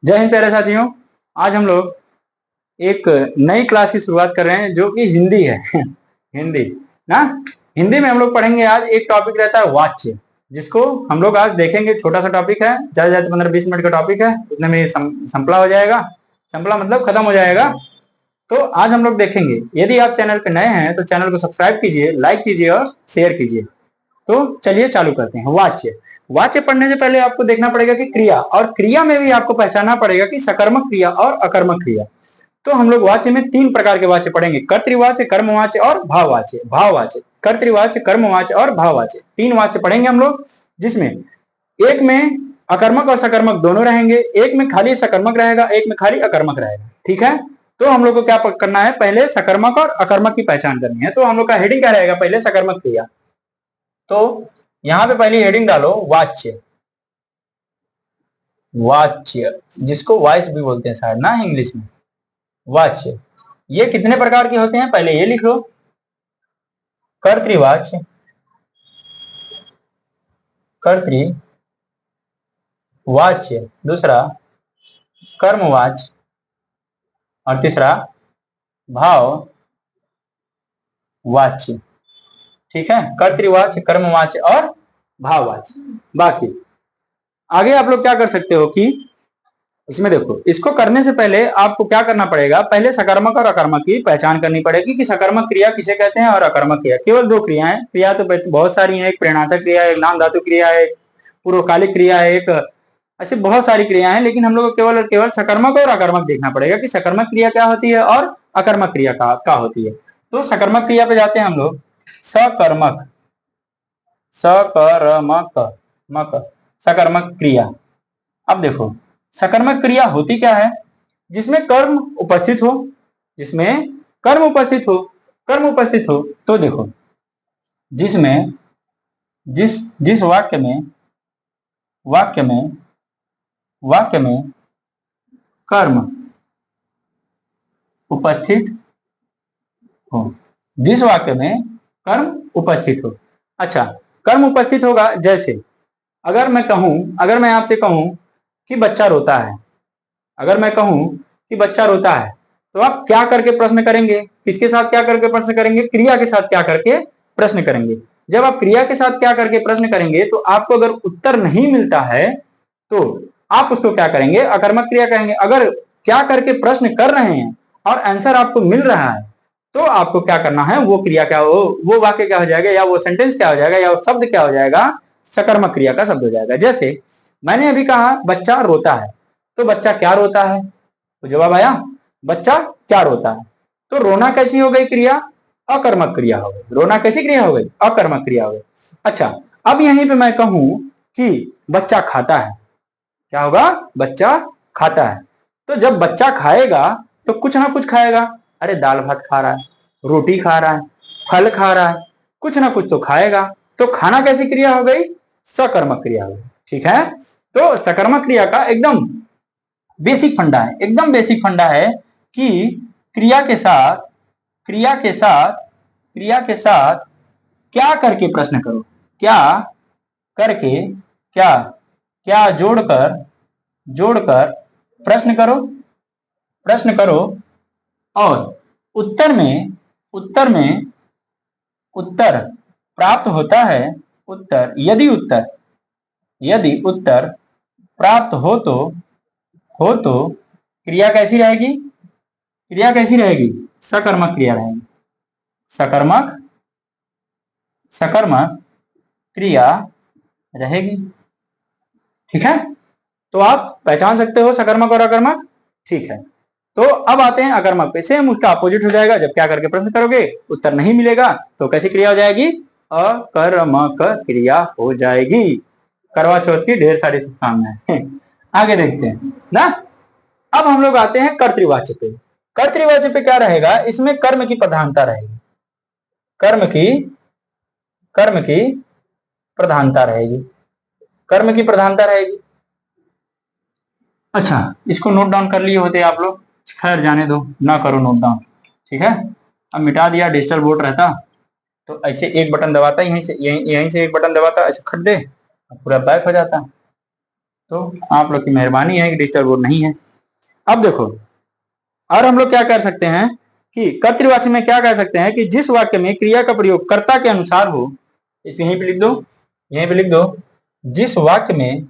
जय हिंद प्यारे साथियों। आज हम लोग एक नई क्लास की शुरुआत कर रहे हैं जो कि हिंदी है। हिंदी ना, हिंदी में हम लोग पढ़ेंगे। आज एक टॉपिक रहता है वाच्य, जिसको हम लोग आज देखेंगे। छोटा सा टॉपिक है, ज्यादा ज्यादा 15-20 मिनट का टॉपिक है, उतने में संपला हो जाएगा। संपला मतलब खत्म हो जाएगा। तो आज हम लोग देखेंगे। यदि आप चैनल पे नए हैं तो चैनल को सब्सक्राइब कीजिए, लाइक कीजिए और शेयर कीजिए। तो चलिए चालू करते हैं। वाच्य। वाच्य पढ़ने से पहले आपको देखना पड़ेगा कि क्रिया, और क्रिया में भी आपको पहचानना पड़ेगा कि सकर्मक क्रिया और अकर्मक क्रिया। तो हम लोग वाच्य में 3 प्रकार के वाच्य पढ़ेंगे: कर्तृवाच्य, कर्मवाच्य और भाववाच्य। भाववाच्य, कर्तृवाच्य, कर्मवाच्य और भाववाच्य, 3 वाच्य पढ़ेंगे हम लोग, जिसमें एक में अकर्मक और सकर्मक दोनों रहेंगे, एक में खाली सकर्मक रहेगा, एक में खाली अकर्मक रहेगा। ठीक है, तो हम लोग को क्या करना है, पहले सकर्मक और अकर्मक की पहचान करनी है। तो हम लोग का हेडिंग क्या रहेगा, पहले सकर्मक क्रिया। तो यहां पे पहली हेडिंग डालो वाच्य। वाच्य, जिसको वॉइस भी बोलते हैं शायद ना इंग्लिश में। वाच्य ये कितने प्रकार के होते हैं, पहले ये लिख लो। कर्तृवाच्य, कर्तृवाच्य, दूसरा कर्मवाच्य और तीसरा भाववाच्य। ठीक है, कर्तृवाच्य, कर्मवाच्य और भाववाच्य। बाकी आगे आप लोग क्या कर सकते हो कि इसमें देखो, इसको करने से पहले आपको क्या करना पड़ेगा, पहले सकर्मक और अकर्मक की पहचान करनी पड़ेगी कि सकर्मक क्रिया किसे कहते हैं और अकर्मक क्रिया। केवल 2 क्रिया है। क्रिया तो बहुत सारी है, एक प्रेरणात्मक क्रिया है, एक नाम धातु क्रिया है, एक पूर्वकालिक क्रिया है, एक ऐसे बहुत सारी क्रिया है। लेकिन हम लोग को केवल सकर्मक और अकर्मक देखना पड़ेगा कि सकर्मक क्रिया क्या होती है और अकर्मक क्रिया क्या होती है। तो सकर्मक क्रिया पे जाते हैं हम लोग। सकर्मक, सकर्मक क्रिया। अब देखो, सकर्मक क्रिया होती क्या है, जिसमें कर्म उपस्थित हो, जिसमें कर्म उपस्थित हो, कर्म उपस्थित हो। तो देखो, जिसमें जिस वाक्य में कर्म उपस्थित हो, जिस वाक्य में कर्म उपस्थित हो। अच्छा, कर्म उपस्थित होगा, जैसे अगर मैं आपसे कहूं कि बच्चा रोता है, अगर मैं कहूं कि बच्चा रोता है, तो आप क्या करके प्रश्न करेंगे, किसके साथ क्या करके प्रश्न करेंगे, क्रिया के साथ क्या करके प्रश्न करेंगे। जब आप क्रिया के साथ क्या करके प्रश्न करेंगे तो आपको अगर उत्तर नहीं मिलता है तो आप उसको क्या करेंगे, अकर्मक क्रिया कहेंगे। अगर क्या करके प्रश्न कर रहे हैं और आंसर आपको मिल रहा है तो आपको क्या करना है, वो क्रिया क्या हो, वो वाक्य क्या हो जाएगा, या वो सेंटेंस क्या हो जाएगा, या वो शब्द क्या हो जाएगा, सकर्मक क्रिया का शब्द हो जाएगा। जैसे मैंने अभी कहा बच्चा रोता है, तो बच्चा क्या रोता है, तो जवाब आया बच्चा क्या रोता है। तो रोना कैसी हो गई क्रिया, अकर्मक क्रिया हो गई। रोना कैसी क्रिया हो गई, अकर्मक क्रिया हो गई। अच्छा, अब यहीं पे मैं कहूं कि बच्चा खाता है, क्या होगा, बच्चा खाता है। तो जब बच्चा खाएगा तो कुछ ना कुछ खाएगा। अरे दाल भात खा रहा है, रोटी खा रहा है, फल खा रहा है, कुछ ना कुछ तो खाएगा। तो खाना कैसी क्रिया हो गई, सकर्मक क्रिया हो गई। ठीक है, तो सकर्मक क्रिया का एकदम बेसिक फंडा है, एकदम बेसिक फंडा है कि क्रिया के साथ क्या करके प्रश्न करो, क्या करके, क्या जोड़कर प्रश्न करो और उत्तर प्राप्त होता है। यदि उत्तर प्राप्त हो तो क्रिया कैसी रहेगी, सकर्मक क्रिया रहेगी। सकर्मक क्रिया रहेगी। ठीक है, तो आप पहचान सकते हो सकर्मक और अकर्मक। ठीक है, तो अब आते हैं अकर्मक पे। सेम उसका अपोजिट हो जाएगा। जब क्या करके प्रश्न करोगे, उत्तर नहीं मिलेगा, तो कैसी क्रिया हो जाएगी, अकर्मक क्रिया हो जाएगी। करवा चौथ की ढेर सारी शुभकामनाएं। आगे देखते हैं ना। अब हम लोग आते हैं कर्तृवाच्य पे। कर्तृवाच्य पे क्या रहेगा, इसमें कर्म की प्रधानता रहेगी, कर्म की प्रधानता रहेगी। अच्छा, इसको नोट डाउन कर लिए होते आप लोग, खैर जाने दो, ना करो नोट डाउन। ठीक है, अब मिटा दिया। डिजिटल बोर्ड रहता तो ऐसे एक बटन दबाता, यहीं से एक बटन दबाता, ऐसे खट दे, पूरा बैक हो जाता। तो आप लोग की मेहरबानी है कि डिजिटल बोर्ड नहीं है। अब देखो, और हम लोग क्या कर सकते हैं कि कर्तृवाची में क्या कह सकते हैं कि जिस वाक्य में क्रिया का प्रयोग कर्ता के अनुसार हो, इसे यहीं पे लिख दो, यहीं पे लिख दो, जिस वाक्य में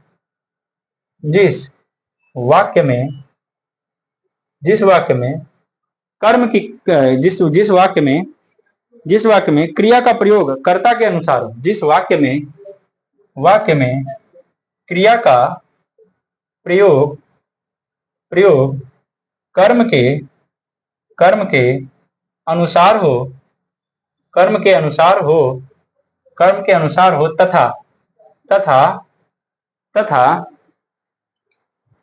कर्म की जिस वाक्य में क्रिया का प्रयोग कर्ता के अनुसार हो, जिस वाक्य में क्रिया का प्रयोग कर्म के अनुसार हो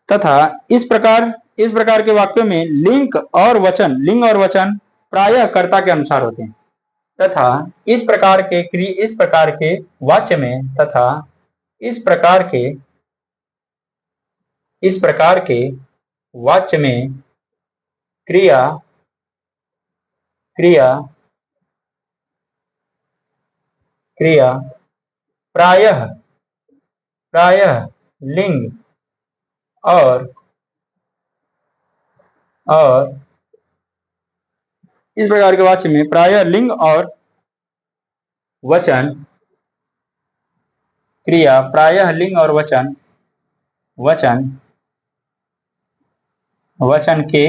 तथा इस प्रकार के वाक्यों में लिंग और वचन प्रायः कर्ता के अनुसार होते हैं। तथा इस प्रकार के वाक्य में क्रिया प्रायः लिंग और इस प्रकार के वाक्य में प्रायः लिंग और वचन क्रिया प्रायः लिंग और वचन के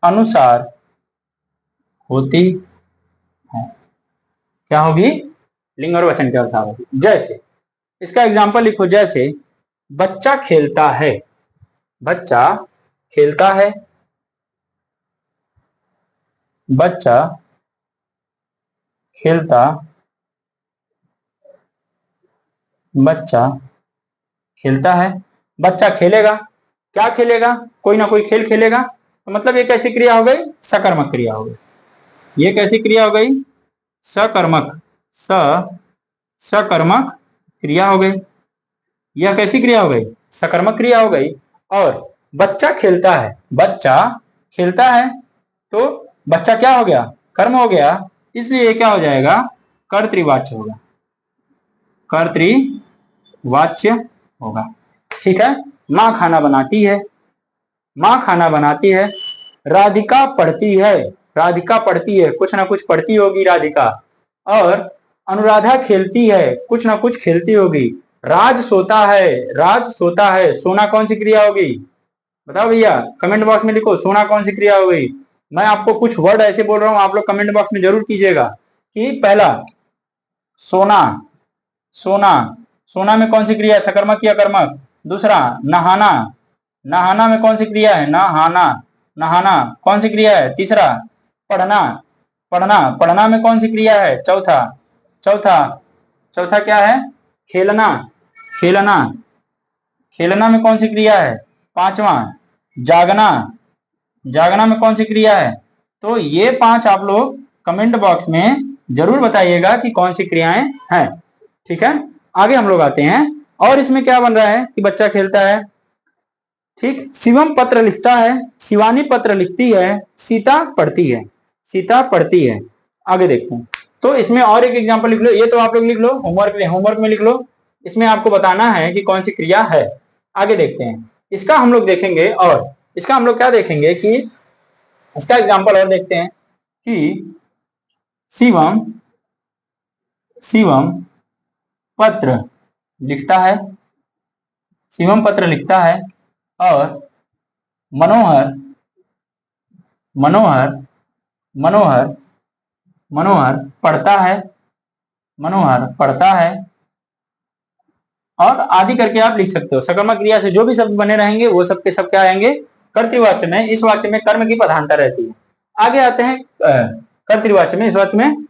अनुसार होती है। क्या होगी? लिंग और वचन के अनुसार होगी। जैसे इसका एग्जाम्पल लिखो, जैसे बच्चा खेलता है, बच्चा खेलता है, बच्चा खेलता है, बच्चा खेलेगा, क्या खेलेगा? कोई ना कोई खेल खेलेगा। तो मतलब ये कैसी क्रिया हो गई? सकर्मक क्रिया हो गई। ये कैसी क्रिया हो गई? सकर्मक क्रिया हो गई। यह कैसी क्रिया हो गई? सकर्मक क्रिया हो गई। और बच्चा खेलता है, तो बच्चा क्या हो गया? कर्म हो गया, इसलिए क्या हो जाएगा? कर्तृवाच्य होगा, कर्तृवाच्य होगा। ठीक है। माँ खाना बनाती है, राधिका पढ़ती है, कुछ ना कुछ पढ़ती होगी राधिका। और अनुराधा खेलती है, कुछ ना कुछ खेलती होगी। राज सोता है, सोना कौन सी क्रिया होगी? बताओ भैया, कमेंट बॉक्स में लिखो, सोना कौन सी क्रिया हो गई? मैं आपको कुछ वर्ड ऐसे बोल रहा हूं, आप लोग कमेंट बॉक्स में जरूर कीजिएगा कि पहला सोना में कौन सी क्रिया है? सकर्मक या कर्मक? दूसरा नहाना में कौन सी क्रिया है? नहाना कौन सी क्रिया है? तीसरा पढ़ना में कौन सी क्रिया है? चौथा क्या है? खेलना में कौन सी क्रिया है? पांचवा जागना में कौन सी क्रिया है? तो ये 5 आप लोग कमेंट बॉक्स में जरूर बताइएगा कि कौन सी क्रियाएं हैं। ठीक है, आगे हम लोग आते हैं। और इसमें क्या बन रहा है कि बच्चा खेलता है, ठीक। शिवम पत्र लिखता है, शिवानी पत्र लिखती है, सीता पढ़ती है। आगे देखते हैं। तो इसमें और एक एग्जांपल लिख लो, ये तो आप लोग लिख लो होमवर्क में लिख लो। इसमें आपको बताना है कि कौन सी क्रिया है। आगे देखते हैं, इसका हम लोग देखेंगे। और इसका हम लोग क्या देखेंगे कि इसका एग्जांपल और देखते हैं कि शिवम पत्र लिखता है, और मनोहर पढ़ता है। और आदि करके आप लिख सकते हो। सकर्मक क्रिया से जो भी शब्द बने रहेंगे वो सब के सब क्या आएंगे? कर्तृवाच्य में। इस वाच्य में कर्म की प्रधानता रहती है। आगे आते हैं कर्तृवाच्य में, इस वाच्य में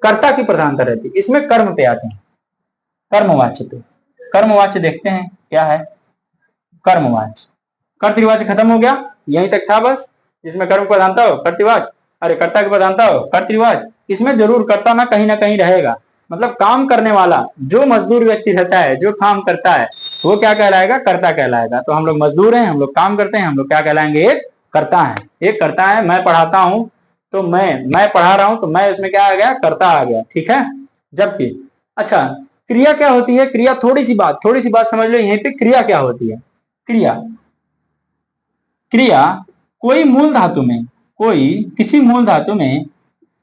कर्ता की प्रधानता रहती है। इसमें कर्म पे आते हैं, कर्मवाच्य पे। कर्मवाच्य देखते हैं क्या है। कर्मवाच्य, कर्तृवाच्य खत्म हो गया, यहीं तक था बस। जिसमें कर्म प्रधानता हो कर्तृवाच्य, अरे कर्ता की प्रधानता हो कर्तृवाच्य। इसमें जरूर कर्ता ना कहीं रहेगा। मतलब काम करने वाला जो मजदूर व्यक्ति रहता है, जो काम करता है, वो क्या कहलाएगा? कर्ता कहलाएगा। तो हम लोग मजदूर हैं, हम लोग काम करते हैं, हम लोग क्या कहलाएंगे? एक कर्ता है। एक कर्ता है। मैं पढ़ाता हूं तो मैं पढ़ा रहा हूं, तो मैं इसमें क्या आ गया? कर्ता आ गया। ठीक है। जबकि अच्छा, क्रिया क्या होती है? क्रिया, थोड़ी सी बात समझ लो यहीं पे। क्रिया क्या होती है? क्रिया, क्रिया कोई मूल धातु में, किसी मूल धातु में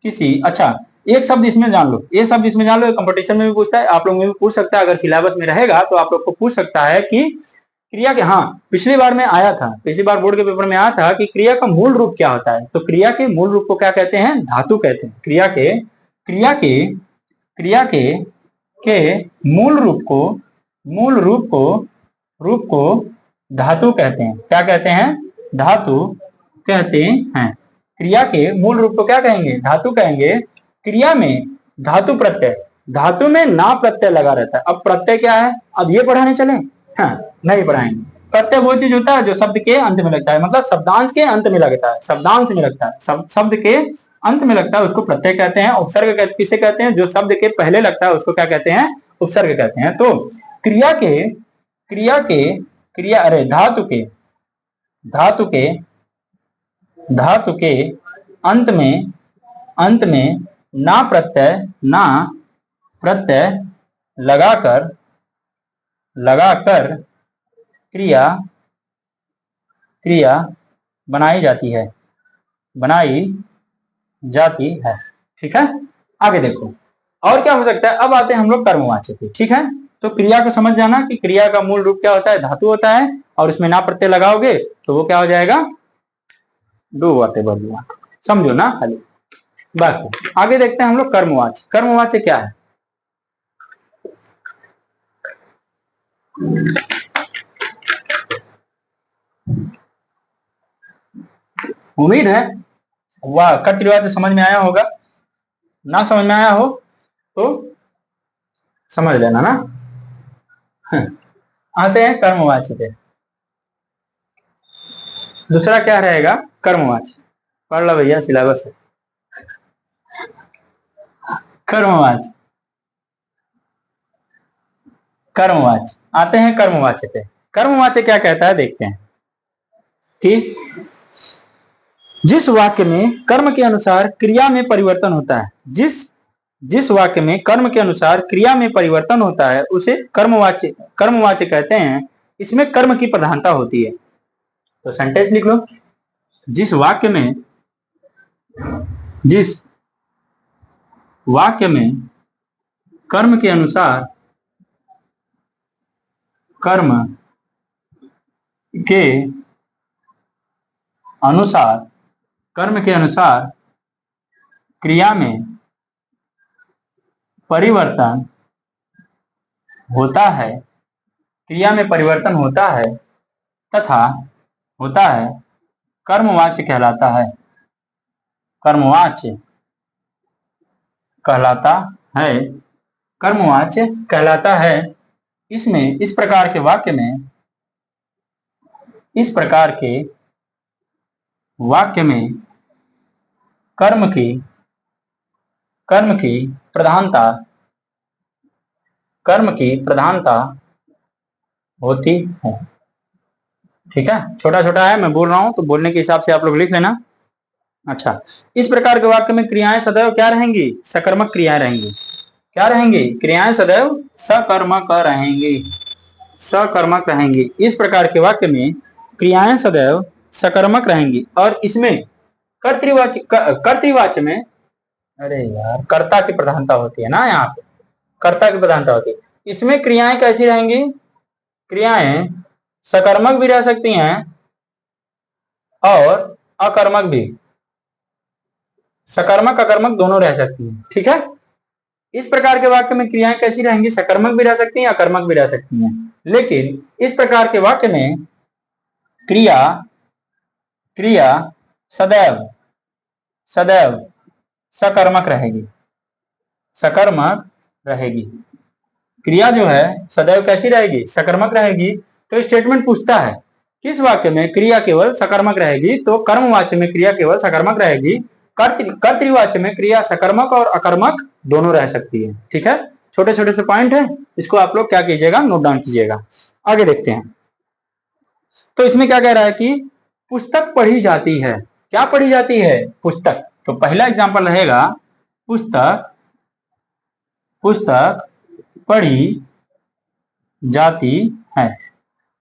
अच्छा, एक शब्द इसमें जान लो, ये शब्द इसमें जान लो, कंपटीशन में भी पूछता है, आप लोग में भी पूछ सकता है, अगर सिलेबस में रहेगा तो आप लोग को पूछ सकता है कि क्रिया के, हाँ पिछली बार में आया था, पिछली बार बोर्ड के पेपर में आया था कि क्रिया का मूल रूप क्या होता है। तो क्रिया के मूल रूप को क्या कहते हैं? धातु कहते हैं। क्रिया के रूप को धातु कहते हैं। क्या कहते हैं? धातु कहते हैं। क्रिया के मूल रूप को क्या कहेंगे? धातु कहेंगे। क्रिया में धातु प्रत्यय, धातु में ना प्रत्यय लगा रहता है। अब प्रत्यय क्या है? अब ये पढ़ाने चले? हाँ, नहीं पढ़ाएंगे। प्रत्यय वो चीज होता है जो शब्द के अंत में लगता है, मतलब शब्दांश के अंत में लगता है, शब्दांश में लगता है, शब्द के अंत में लगता है, उसको प्रत्यय कहते हैं। उपसर्ग किसे कहते हैं? जो शब्द के पहले लगता है उसको क्या कहते हैं? उपसर्ग कहते हैं। तो धातु के अंत में ना प्रत्यय लगाकर क्रिया बनाई जाती है। ठीक है, आगे देखो और क्या हो सकता है। अब आते हैं हम लोग कर्मवाचक पे। ठीक है, तो क्रिया को समझ जाना कि क्रिया का मूल रूप क्या होता है? धातु होता है, और उसमें ना प्रत्यय लगाओगे तो वो क्या हो जाएगा? Do whatever you want. समझो ना खाली। बाकी आगे देखते हैं हम लोग कर्मवाचक। कर्मवाचक क्या है? उम्मीद है वाह कर्तृवाच्य समझ में आया होगा। ना समझ में आया हो तो समझ लेना ना। आते हैं कर्मवाच्य पे। दूसरा क्या रहेगा? कर्मवाच्य। पढ़ लो भैया, सिलेबस है। कर्मवाच्य आते हैं कर्मवाच्य पे। कर्मवाच्य क्या कहता है देखते हैं। ठीक, जिस वाक्य में कर्म के अनुसार क्रिया में परिवर्तन होता है, जिस वाक्य में कर्म के अनुसार क्रिया में परिवर्तन होता है उसे कर्मवाच्य कहते हैं। इसमें कर्म की प्रधानता होती है। तो सेंटेंस लिख लो। जिस वाक्य में कर्म के अनुसार क्रिया में परिवर्तन होता है तथा कर्मवाच्य कहलाता है। इसमें इस प्रकार के वाक्य में कर्म की प्रधानता होती है। ठीक है, छोटा छोटा है, मैं बोल रहा हूं तो बोलने के हिसाब से आप लोग लिख लेना। अच्छा, इस प्रकार के वाक्य में क्रियाएं सदैव क्या रहेंगी? सकर्मक क्रियाएं रहेंगी। क्या रहेंगी? क्रियाएं सदैव सकर्मक रहेंगी। इस प्रकार के वाक्य में क्रियाएं सदैव सकर्मक रहेंगी। और इसमें कर्तृवाच्य में, अरे यार, कर्ता की प्रधानता होती है ना, यहाँ पे कर्ता की प्रधानता होती है। इसमें क्रियाएं कैसी रहेंगी? क्रियाएं सकर्मक भी रह सकती हैं और अकर्मक भी, सकर्मक अकर्मक दोनों रह सकती हैं। ठीक है, इस प्रकार के वाक्य में क्रियाएं कैसी रहेंगी? सकर्मक भी रह सकती हैं, अकर्मक भी रह सकती हैं। लेकिन इस प्रकार के वाक्य में क्रिया सदैव सकर्मक रहेगी। क्रिया जो है सदैव कैसी रहेगी? सकर्मक रहेगी। तो स्टेटमेंट पूछता है किस वाक्य में क्रिया केवल सकर्मक रहेगी? तो कर्मवाच्य में क्रिया केवल सकर्मक रहेगी। कर्तृवाच्य में क्रिया सकर्मक और अकर्मक दोनों रह सकती है। ठीक है, छोटे छोटे से पॉइंट है, इसको आप लोग क्या कीजिएगा? नोट डाउन कीजिएगा। आगे देखते हैं। तो इसमें क्या कह रहा है कि पुस्तक पढ़ी जाती है। क्या पढ़ी जाती है? पुस्तक। तो पहला एग्जांपल रहेगा पुस्तक पढ़ी जाती है।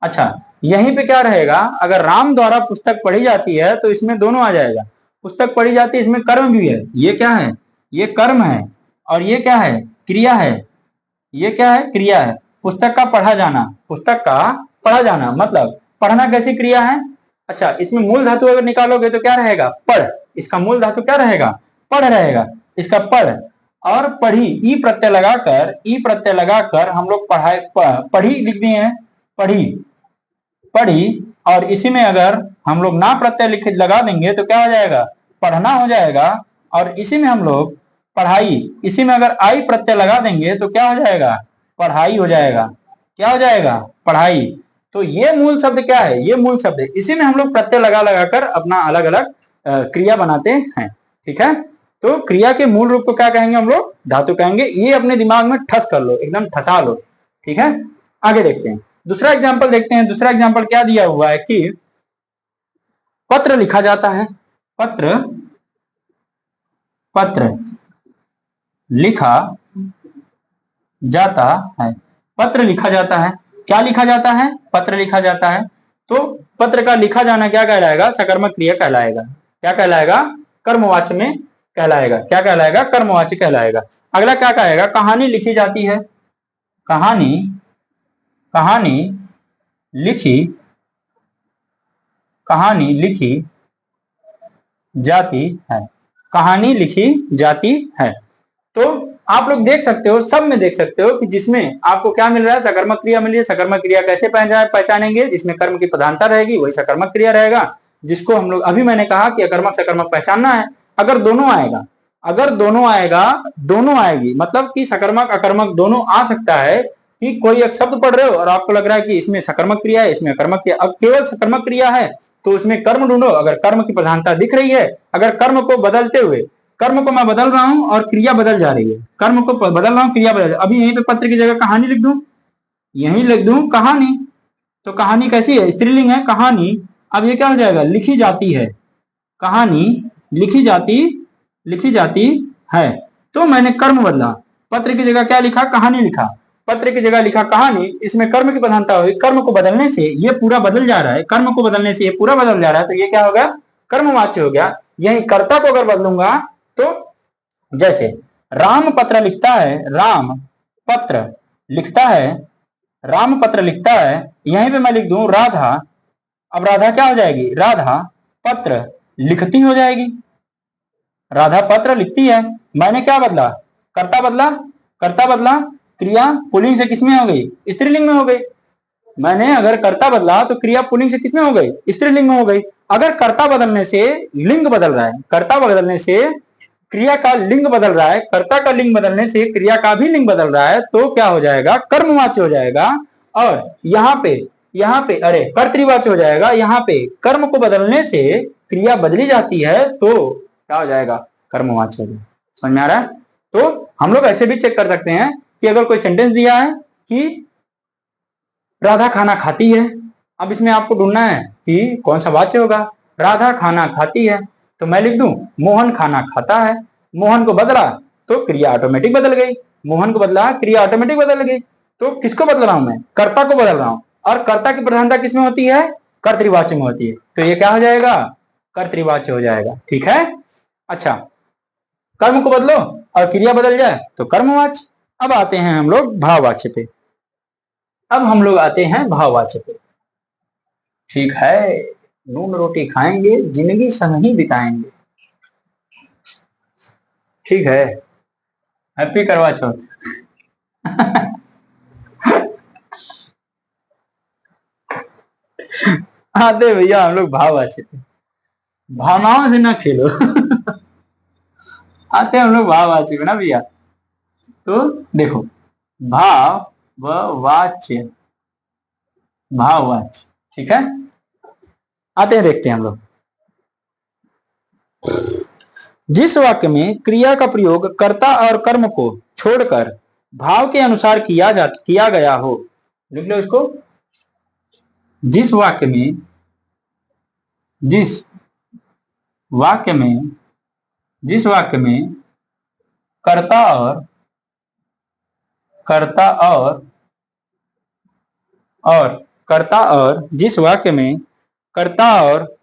अच्छा, यहीं पे क्या रहेगा, अगर राम द्वारा पुस्तक पढ़ी जाती है तो इसमें दोनों आ जाएगा, पुस्तक पढ़ी जाती है, इसमें कर्म भी है, ये क्या है, ये कर्म है, और ये क्या है, क्रिया है, ये क्या है, क्रिया है। पुस्तक का पढ़ा जाना, पुस्तक का पढ़ा जाना मतलब पढ़ना कैसी क्रिया है। अच्छा, इसमें मूल धातु अगर निकालोगे तो क्या रहेगा, पढ़, इसका मूल धातु क्या रहेगा, पढ़ रहेगा, इसका पढ़, और पढ़ी ई प्रत्यय लगाकर, ई प्रत्यय लगाकर हम लोग पढ़ाई पढ़ी लिख दिए हैं, पढ़ी, पढ़ी, और इसी में अगर हम लोग ना प्रत्यय लिख लगा देंगे तो क्या हो जाएगा, पढ़ना हो जाएगा, और इसी में हम लोग पढ़ाई, इसी में अगर आई प्रत्यय लगा देंगे तो क्या हो जाएगा, पढ़ाई हो जाएगा, क्या हो जाएगा, पढ़ाई। तो ये मूल शब्द क्या है, ये मूल शब्द है, इसी में हम लोग प्रत्यय लगा लगाकर अपना अलग अलग क्रिया बनाते हैं। ठीक है, तो क्रिया के मूल रूप को क्या कहेंगे हम लोग, धातु कहेंगे, ये अपने दिमाग में ठस कर लो, एकदम ठसा लो। ठीक है, आगे देखते हैं, दूसरा एग्जाम्पल देखते हैं। दूसरा एग्जाम्पल क्या दिया हुआ है कि पत्र लिखा जाता है, पत्र, पत्र लिखा जाता है, पत्र लिखा जाता है, क्या लिखा जाता है, पत्र लिखा जाता है। तो पत्र का लिखा जाना क्या कहलाएगा, सकर्मक क्रिया कहलाएगा, क्या कहलाएगा, कर्मवाच्य में कहलाएगा, क्या कहलाएगा, कर्मवाच्य कहलाएगा। अगला क्या कहेगा, कहानी लिखी जाती है, कहानी, कहानी लिखी, कहानी लिखी जाती है, कहानी लिखी जाती है। तो आप लोग देख सकते हो, सब में देख सकते हो कि जिसमें आपको क्या मिल रहा है, सकर्मक क्रिया मिल रही है। सकर्मक क्रिया कैसे पहचानेंगे, जिसमें कर्म की प्रधानता रहेगी वही सकर्मक क्रिया रहेगा, जिसको हम लोग, अभी मैंने कहा कि अकर्मक सकर्मक पहचानना है। अगर दोनों आएगा, अगर दोनों आएगा, दोनों आएगी, मतलब कि सकर्मक अकर्मक दोनों आ सकता है, कि कोई एक शब्द पढ़ रहे हो और आपको लग रहा है कि इसमें सकर्मक क्रिया है, इसमें अकर्मक क्रिया, अब केवल सकर्मक क्रिया है तो उसमें कर्म ढूंढो, अगर कर्म की प्रधानता दिख रही है, अगर कर्म को बदलते हुए, कर्म को मैं बदल रहा हूं और क्रिया बदल जा रही है, कर्म को बदल रहा हूं, क्रिया बदल, अभी यहीं पे पत्र की जगह कहानी लिख दूं, यहीं लिख दूं कहानी, तो कहानी कैसी है, स्त्रीलिंग है, कहानी। अब ये क्या हो जाएगा, लिखी जाती है, कहानी लिखी जाती, लिखी जाती है। तो मैंने कर्म बदला, पत्र की जगह क्या लिखा, कहानी लिखा, पत्र की जगह लिखा कहानी, इसमें कर्म की प्रधानता हुई, कर्म को बदलने से ये पूरा बदल जा रहा है, कर्म को बदलने से ये पूरा बदल जा रहा है, तो ये क्या होगा, कर्मवाच्य हो गया। यही कर्ता को अगर बदलूंगा तो, जैसे राम पत्र लिखता है, राम पत्र लिखता है, राम पत्र लिखता है, यहीं पे मैं लिख दूं राधा, अब राधा क्या हो जाएगी, राधा पत्र लिखती हो जाएगी, राधा पत्र लिखती है। मैंने क्या बदला, कर्ता बदला, कर्ता बदला, क्रिया पुल्लिंग से किसमें हो गई, स्त्रीलिंग में हो गई। मैंने अगर कर्ता बदला तो क्रिया पुल्लिंग से किसमें हो गई, स्त्रीलिंग में हो गई। अगर कर्ता बदलने से लिंग बदल रहा है, कर्ता बदलने से क्रिया का लिंग बदल रहा है, कर्ता का लिंग बदलने से क्रिया का भी लिंग बदल रहा है, तो क्या हो जाएगा, कर्मवाच्य हो जाएगा। और यहाँ पे अरे कर्तृवाच्य हो जाएगा, यहाँ पे कर्म को बदलने से क्रिया बदली जाती है तो क्या हो जाएगा, कर्मवाच्य हो जाएगा। समझ में आ रहा है। तो हम लोग ऐसे भी चेक कर सकते हैं कि अगर कोई सेंटेंस दिया है कि राधा खाना खाती है, अब इसमें आपको ढूंढना है कि कौन सा वाच्य होगा। राधा खाना खाती है तो मैं लिख दूं मोहन खाना खाता है, मोहन को बदला तो क्रिया ऑटोमेटिक बदल गई, मोहन को बदला क्रिया ऑटोमेटिक बदल गई। तो किसको बदल रहा हूं मैं, कर्ता को बदल रहा हूं, और कर्ता की प्रधानता किसमें होती है, कर्तृवाच्य में होती है, तो ये क्या हो जाएगा, कर्तृवाच्य हो जाएगा। ठीक है, अच्छा, कर्म को बदलो और क्रिया बदल जाए तो कर्मवाच्य। अब आते हैं हम लोग भाववाच्य पे, अब हम लोग आते हैं भाववाच्य पे। ठीक है, नून रोटी खाएंगे, जिंदगी संग ही बिताएंगे। ठीक है, हैप्पी करवा चौथ। आते भैया हम लोग भाववाच्य पे, भावनाओं से ना खेलो। आते हम लोग भाववाच्य पे ना भैया। तो देखो, भाव व वाच्य, भाववाच्य, ठीक है, आते हैं देखते हैं हम लोग। जिस वाक्य में क्रिया का प्रयोग कर्ता और कर्म को छोड़कर भाव के अनुसार किया गया हो, लिख लो इसको। जिस वाक्य में, जिस वाक्य में, जिस वाक्य में कर्ता और कर्ता और कर्ता और जिस वाक्य में कर्ता और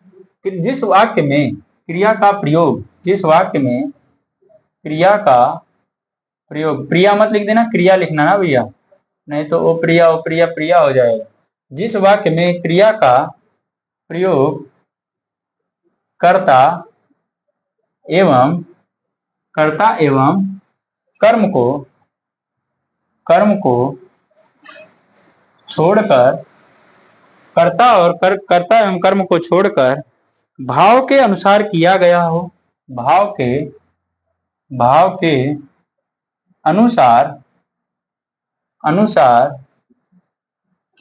जिस वाक्य में क्रिया का प्रयोग, जिस वाक्य में क्रिया का प्रयोग, प्रिया मत लिख देना, क्रिया लिखना ना भैया, नहीं तो ओ प्रिया प्रिया हो जाएगा। जिस वाक्य में क्रिया का प्रयोग कर्ता एवं कर्म को छोड़कर, कर्ता और कर्ता एवं कर्म को छोड़कर भाव के अनुसार किया गया हो, भाव के अनुसार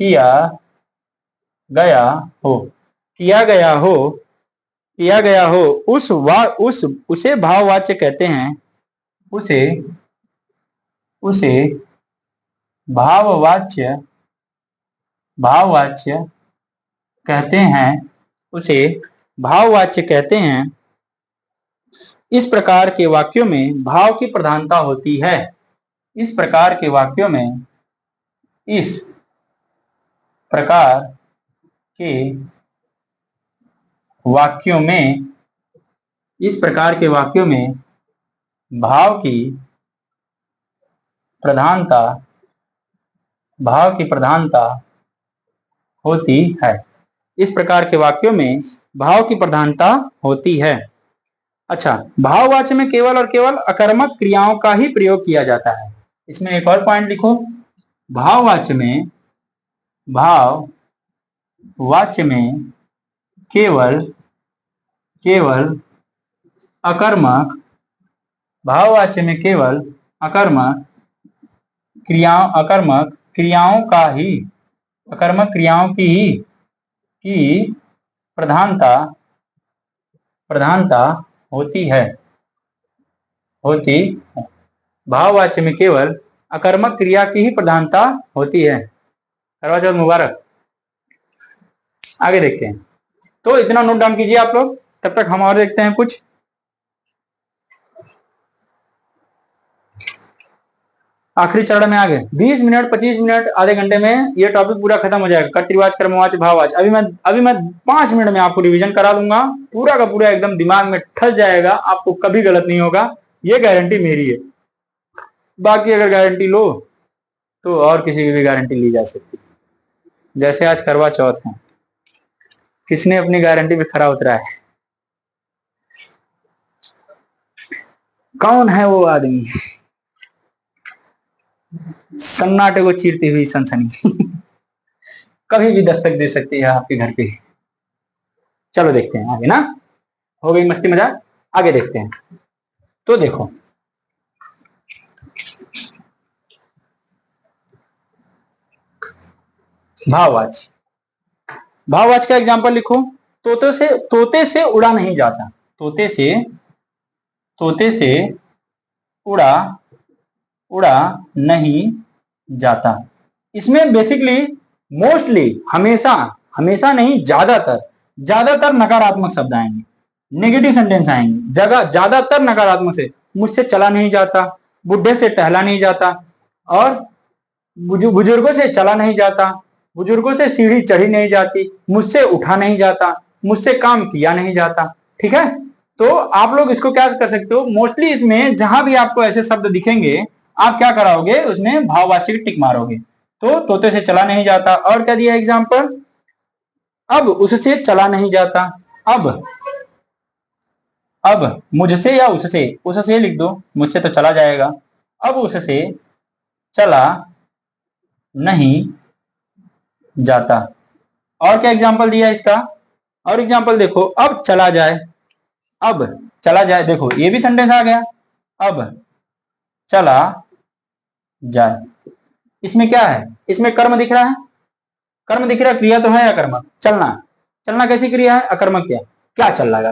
किया गया हो उसे भाववाच्य कहते हैं, उसे भाववाच्य कहते हैं। इस प्रकार के वाक्यों में भाव की प्रधानता होती है। इस प्रकार के वाक्यों में भाव की प्रधानता होती है। इस प्रकार के वाक्यों में भाव की प्रधानता होती है। अच्छा, भाववाच्य में केवल और केवल अकर्मक क्रियाओं का ही प्रयोग किया जाता है। इसमें एक और पॉइंट लिखो, भाववाच्य में केवल अकर्मक क्रियाओं की प्रधानता होती है। भाववाच्य में केवल अकर्मक क्रिया की ही प्रधानता होती है। करवा चौथ मुबारक। आगे देखते हैं, तो इतना नोट डाउन कीजिए आप लोग, तब तक हम और देखते हैं कुछ। आखिरी चरण में आ गए, 20 मिनट 25 मिनट आधे घंटे में ये टॉपिक पूरा खत्म हो जाएगा। कर्तृवाच्य, कर्मवाच्य, भाववाच्य। अभी मैं 5 मिनट में आपको रिवीजन करा दूंगा, पूरा का पूरा एकदम दिमाग में ठस जाएगा, आपको कभी गलत नहीं होगा, ये गारंटी मेरी है। बाकी अगर गारंटी लो तो और किसी की भी गारंटी ली जा सकती है। जैसे आज करवा चौथ है, किसने अपनी गारंटी पे खरा उतरा है? कौन है वो आदमी? सन्नाटे को चीरती हुई सनसनी कभी भी दस्तक दे सकती है आपके घर पे। चलो देखते हैं आगे ना, हो गई मस्ती मजाक, आगे देखते हैं। तो देखो, भाववाच्य का एग्जांपल लिखो। तोते से उड़ा नहीं जाता। तोते से उड़ा नहीं जाता। इसमें बेसिकली मोस्टली, हमेशा नहीं, ज्यादातर नकारात्मक शब्द आएंगे, नेगेटिव सेंटेंस आएंगे। ज्यादातर नकारात्मक से, मुझसे चला नहीं जाता, बुढ़े से टहला नहीं जाता, और बुजुर्गों से चला नहीं जाता, बुजुर्गों से सीढ़ी चढ़ी नहीं जाती, मुझसे उठा नहीं जाता, मुझसे काम किया नहीं जाता। ठीक है, तो आप लोग इसको क्या कर सकते हो, मोस्टली इसमें जहां भी आपको ऐसे शब्द दिखेंगे, आप क्या कराओगे, उसमें भाववाच्य की टिक मारोगे। तो तोते से चला नहीं जाता, और क्या दिया एग्जांपल, अब उससे चला नहीं जाता। अब मुझसे या उससे लिख दो, मुझसे तो चला जाएगा, अब उससे चला नहीं जाता। और क्या एग्जांपल दिया इसका, और एग्जांपल देखो, अब चला जाए, देखो ये भी सेंटेंस आ गया, अब चला जाए। इसमें क्या है, इसमें कर्म दिख रहा है, क्रिया तो है अकर्मक, चलना कैसी क्रिया है, अकर्मक क्रिया। क्या चल रहा है,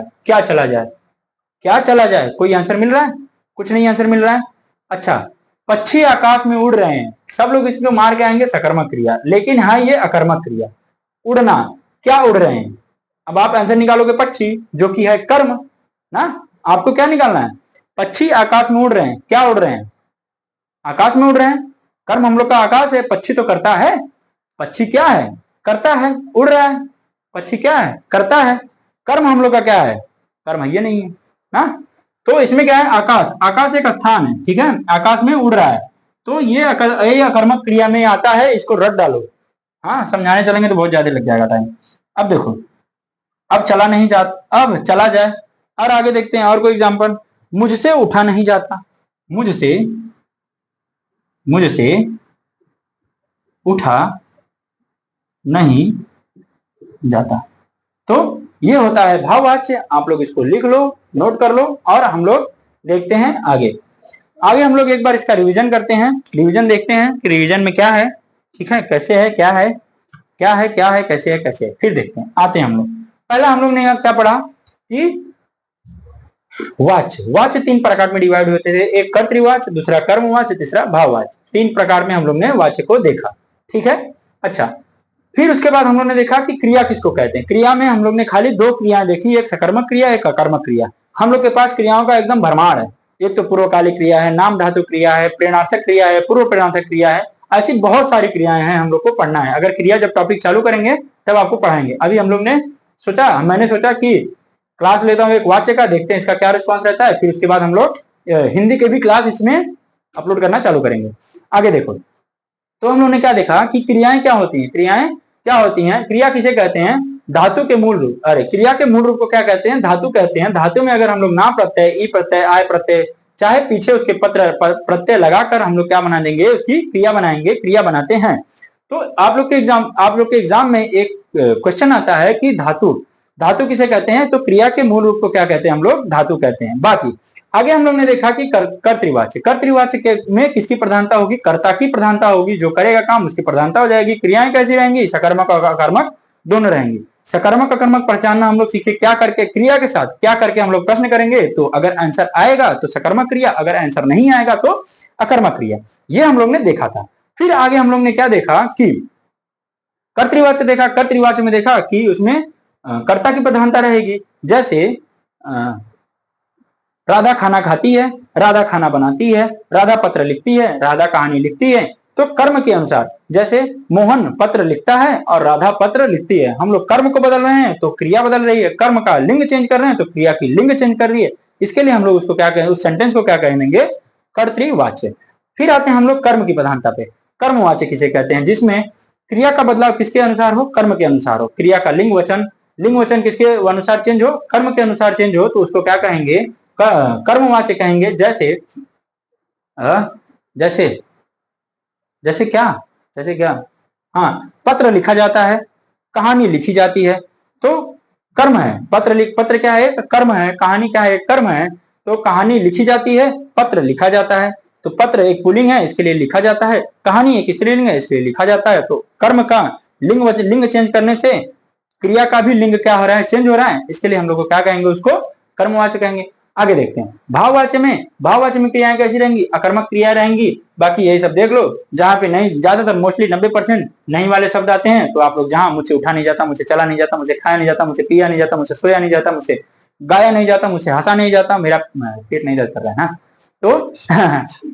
क्या चला जाए, कोई आंसर मिल रहा है? कुछ नहीं आंसर मिल रहा है। अच्छा, पक्षी आकाश में उड़ रहे हैं, सब लोग इसको मार के आएंगे सकर्मक क्रिया, लेकिन हाँ ये अकर्मक क्रिया, उड़ना, क्या उड़ रहे हैं। अब आप आंसर निकालोगे पक्षी, जो कि है कर्म ना, आपको क्या निकालना है, पक्षी आकाश में उड़ रहे हैं, क्या उड़ रहे हैं, आकाश में उड़ रहे हैं, कर्म हम लोग का आकाश है, पक्षी तो करता है। पक्षी क्या है? करता है, उड़ रहा है। पक्षी क्या है? करता है। कर्म हम लोग का क्या है? कर्म ये नहीं है ना। तो इसमें क्या है? आकाश, आकाश एक स्थान है, ठीक है, आकाश में उड़ रहा है, तो ये अकर्मक क्रिया में आता है, इसको रट डालो। हाँ, समझाने चलेंगे तो बहुत ज्यादा लग जाएगा टाइम। अब देखो, अब चला नहीं जाता, अब चला जाए, और आगे देखते हैं और कोई एग्जांपल। मुझसे उठा नहीं जाता, मुझसे मुझसे उठा नहीं जाता। तो ये होता है भाववाच्य। आप लोग इसको लिख लो, नोट कर लो, और हम लोग देखते हैं आगे। आगे हम लोग एक बार इसका रिवीजन करते हैं, रिवीजन देखते हैं कि रिवीजन में क्या है, ठीक है, कैसे है, क्या है, क्या है, क्या है, कैसे है, कैसे है, फिर देखते हैं। आते हैं हम लोग, पहला हम लोग ने क्या पढ़ा कि वाच्य, वाच्य तीन प्रकार में डिवाइड होते थे, एक कर्तृवाच्य, दूसरा कर्मवाच्य, तीसरा भाववाच्य। तीन प्रकार में हम लोग ने वाच्य को देखा, ठीक है। अच्छा, फिर उसके बाद हम लोग ने देखा कि क्रिया किसको कहते हैं। क्रिया में हम लोग ने खाली दो क्रियाएं देखी, एक सकर्मक क्रिया, एक अकर्मक क्रिया। हम लोग के पास क्रियाओं का एकदम भरमार है। एक तो पूर्वकालिक क्रिया है, नाम धातु क्रिया है, प्रेरणार्थक क्रिया है, पूर्व प्रेरणार्थक क्रिया है। ऐसी बहुत सारी क्रियाएं हैं, हम लोग को पढ़ना है। अगर क्रिया जब टॉपिक चालू करेंगे तब आपको पढ़ाएंगे। अभी हम लोग ने सोचा, मैंने सोचा कि क्लास लेता हूँ एक वाच्य का, देखते हैं इसका क्या रिस्पॉन्स रहता है। फिर उसके बाद हम लोग हिंदी के भी क्लास इसमें अपलोड करना चालू करेंगे। आगे देखो, तो हम लोगों ने क्या देखा कि क्रियाएं क्या होती हैं। क्रियाएं क्या होती हैं? क्रिया किसे कहते हैं? धातु के मूल रूप। अरे, क्रिया के मूल रूप को क्या कहते हैं? धातु कहते हैं। धातु में अगर हम लोग ना प्रत्यय, ई प्रत्यय, आय प्रत्यय, चाहे पीछे उसके प्रत्यय लगाकर हम लोग क्या बना देंगे, उसकी क्रिया बनाएंगे, क्रिया बनाते हैं। तो आप लोग के एग्जाम में एक क्वेश्चन आता है कि धातु किसे कहते हैं? तो क्रिया के मूल रूप को क्या कहते हैं हम लोग? धातु कहते हैं। बाकी आगे हम लोग ने देखा कि कर्तृवाच्य, कर्तृवाच्य में किसकी प्रधानता होगी? कर्ता की प्रधानता होगी। जो करेगा काम उसकी प्रधानता हो जाएगी। क्रियाएं कैसी रहेंगी? सकर्मक और अकर्मक दोनों रहेंगी। सकर्मक अकर्मक पहचानना हम लोग सीखे क्या करके, क्रिया के साथ क्या करके हम लोग प्रश्न करेंगे। तो अगर आंसर आएगा तो सकर्मक क्रिया, अगर आंसर नहीं आएगा तो अकर्मक क्रिया। ये हम लोग ने देखा था। फिर आगे हम लोग ने क्या देखा कि कर्तृवाच्य देखा। कर्तृवाच्य में देखा कि उसमें कर्ता की प्रधानता रहेगी। जैसे राधा खाना खाती है, राधा खाना बनाती है, राधा पत्र लिखती है, राधा कहानी लिखती है। तो कर्म के अनुसार, जैसे मोहन पत्र लिखता है और राधा पत्र लिखती है, हम लोग कर्म को बदल रहे हैं तो क्रिया बदल रही है। कर्म का लिंग चेंज कर रहे हैं तो क्रिया की लिंग चेंज कर रही है। इसके लिए हम लोग उसको क्या कहें, उस सेंटेंस को क्या कह देंगे? कर्तृवाच्य। फिर आते हैं हम लोग कर्म की प्रधानता पे। कर्मवाच्य किसे कहते हैं? जिसमें क्रिया का बदलाव किसके अनुसार हो? कर्म के अनुसार हो। क्रिया का लिंग वचन किसके अनुसार चेंज हो? कर्म के अनुसार चेंज हो, तो उसको क्या कहेंगे? कर्मवाच्य कहेंगे। जैसे जैसे क्या, जैसे क्या? हाँ, पत्र लिखा जाता है, कहानी लिखी जाती है, तो कर्म है। पत्र क्या है? कर्म है। कहानी क्या है? कर्म है। तो कहानी लिखी जाती है, पत्र लिखा जाता है। तो पत्र एक पुल्लिंग है, इसके लिए लिखा जाता है। कहानी एक स्त्रीलिंग है, इसके लिए लिखा जाता है। तो कर्म का लिंग चेंज करने से क्रिया का भी लिंग क्या हो रहा है? चेंज हो रहा है। इसके लिए हम लोग को क्या कहेंगे? उसको कर्मवाच्य कहेंगे। आगे देखते हैं भाववाच्य में क्रियाएं कैसी रहेंगी? अकर्मक क्रिया रहेंगी। बाकी यही सब देख लो। जहां पे नहीं, ज्यादातर मोस्टली 90% नहीं वाले शब्द आते हैं, तो आप लोग जहां मुझसे उठा नहीं जाता, मुझसे चला नहीं जाता, मुझसे खाया नहीं जाता, मुझसे पिया नहीं जाता, मुझसे सोया नहीं जाता, मुझसे गाया नहीं जाता, मुझसे हंसा नहीं जाता, मेरा पेट नहीं दर्द कर रहा है ना, तो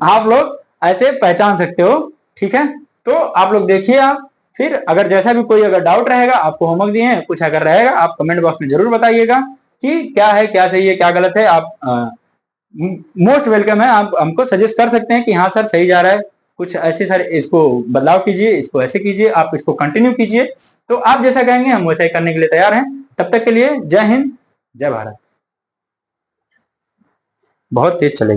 आप लोग ऐसे पहचान सकते हो, ठीक है। तो आप लोग देखिए। आप फिर अगर जैसा भी कोई अगर डाउट रहेगा, आपको होमवर्क दिए हैं, कुछ अगर रहेगा आप कमेंट बॉक्स में जरूर बताइएगा कि क्या है, क्या सही है, क्या गलत है। आप मोस्ट वेलकम है। आप हमको सजेस्ट कर सकते हैं कि हाँ सर सही जा रहा है, कुछ ऐसे सर इसको बदलाव कीजिए, इसको ऐसे कीजिए, आप इसको कंटिन्यू कीजिए। तो आप जैसा कहेंगे हम वैसा ही करने के लिए तैयार हैं। तब तक के लिए जय हिंद, जय भारत। बहुत तेज चलेगा।